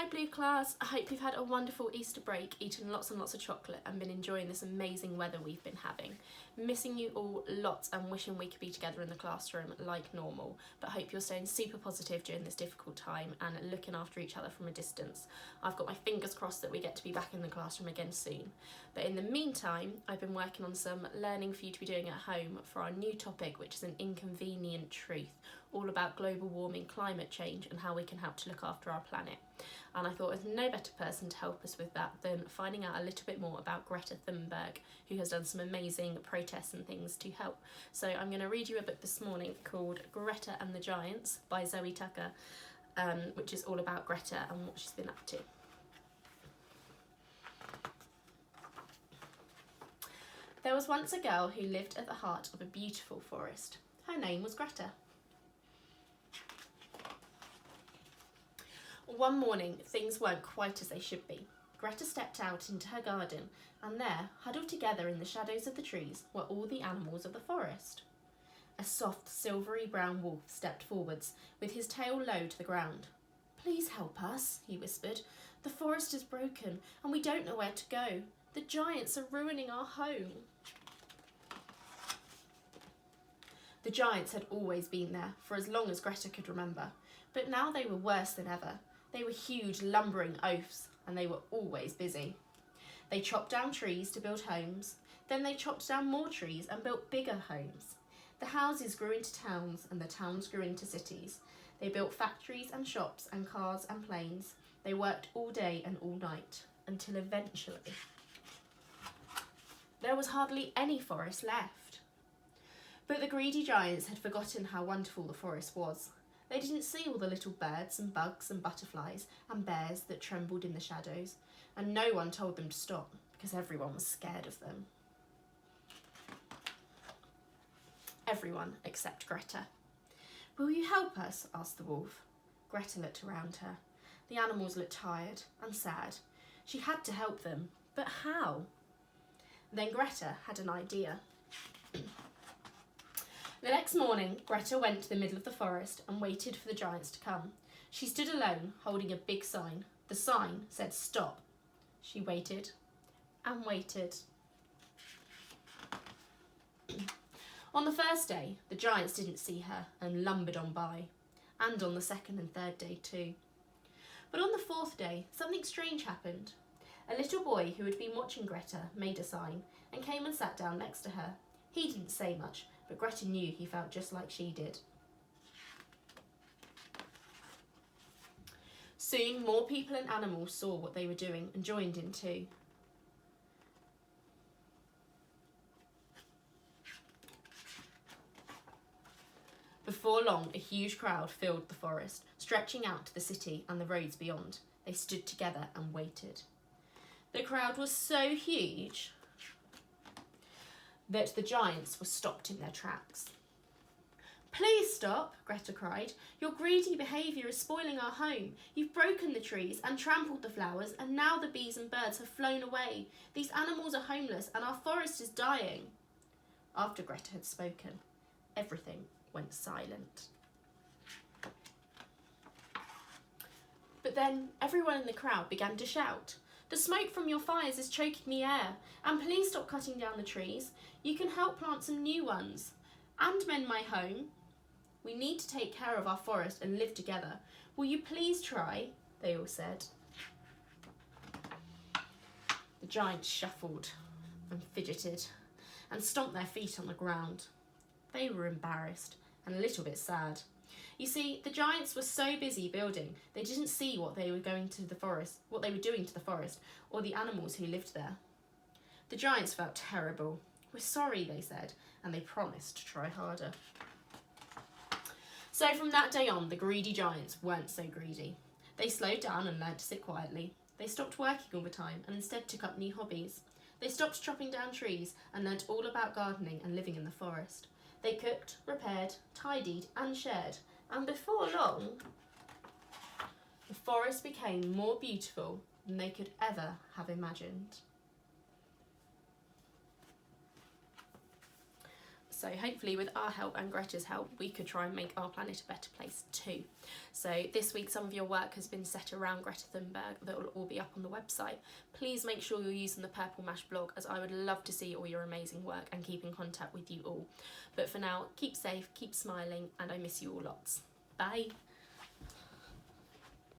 Hi Blue class, I hope you've had a wonderful Easter break, eaten lots and lots of chocolate and been enjoying this amazing weather we've been having. Missing you all lots and wishing we could be together in the classroom like normal, but hope you're staying super positive during this difficult time and looking after each other from a distance. I've got my fingers crossed that we get to be back in the classroom again soon. But in the meantime, I've been working on some learning for you to be doing at home for our new topic, which is An Inconvenient Truth, all about global warming, climate change and how we can help to look after our planet. And I thought there's no better person to help us with that than finding out a little bit more about Greta Thunberg, who has done some amazing protests and things to help. So I'm going to read you a book this morning called Greta and the Giants by Zoe Tucker, which is all about Greta and what she's been up to. There was once a girl who lived at the heart of a beautiful forest. Her name was Greta. One morning, things weren't quite as they should be. Greta stepped out into her garden, and there, huddled together in the shadows of the trees, were all the animals of the forest. A soft, silvery brown wolf stepped forwards, with his tail low to the ground. "Please help us," he whispered. "The forest is broken, and we don't know where to go. The giants are ruining our home." The giants had always been there, for as long as Greta could remember, but now they were worse than ever. They were huge, lumbering oafs, and they were always busy. They chopped down trees to build homes, then they chopped down more trees and built bigger homes. The houses grew into towns, and the towns grew into cities. They built factories and shops and cars and planes. They worked all day and all night, until eventually there was hardly any forest left. But the greedy giants had forgotten how wonderful the forest was. They didn't see all the little birds and bugs and butterflies and bears that trembled in the shadows, and no one told them to stop because everyone was scared of them. Everyone except Greta. "Will you help us?" asked the wolf. Greta looked around her. The animals looked tired and sad. She had to help them, but how? Then Greta had an idea. The next morning, Greta went to the middle of the forest and waited for the giants to come. She stood alone, holding a big sign. The sign said "Stop." She waited and waited. On the first day, the giants didn't see her and lumbered on by, and on the second and third day too. But on the fourth day, something strange happened. A little boy who had been watching Greta made a sign and came and sat down next to her. He didn't say much, but Greta knew he felt just like she did. Soon, more people and animals saw what they were doing and joined in too. Before long, a huge crowd filled the forest, stretching out to the city and the roads beyond. They stood together and waited. The crowd was so huge that the giants were stopped in their tracks. "Please stop," Greta cried. "Your greedy behaviour is spoiling our home. You've broken the trees and trampled the flowers, and now the bees and birds have flown away. These animals are homeless and our forest is dying." After Greta had spoken, everything went silent. But then everyone in the crowd began to shout, "The smoke from your fires is choking the air, and please stop cutting down the trees. You can help plant some new ones and mend my home. We need to take care of our forest and live together. Will you please try?" they all said. The giants shuffled and fidgeted and stomped their feet on the ground. They were embarrassed and a little bit sad. You see, the giants were so busy building, they didn't see what they were doing to the forest, or the animals who lived there. The giants felt terrible. "We're sorry," they said, and they promised to try harder. So from that day on, the greedy giants weren't so greedy. They slowed down and learnt to sit quietly. They stopped working all the time and instead took up new hobbies. They stopped chopping down trees and learnt all about gardening and living in the forest. They cooked, repaired, tidied and shared, and before long, the forest became more beautiful than they could ever have imagined. So hopefully with our help and Greta's help, we could try and make our planet a better place too. So this week some of your work has been set around Greta Thunberg that will all be up on the website. Please make sure you're using the Purple Mash blog, as I would love to see all your amazing work and keep in contact with you all. But for now, keep safe, keep smiling, and I miss you all lots. Bye.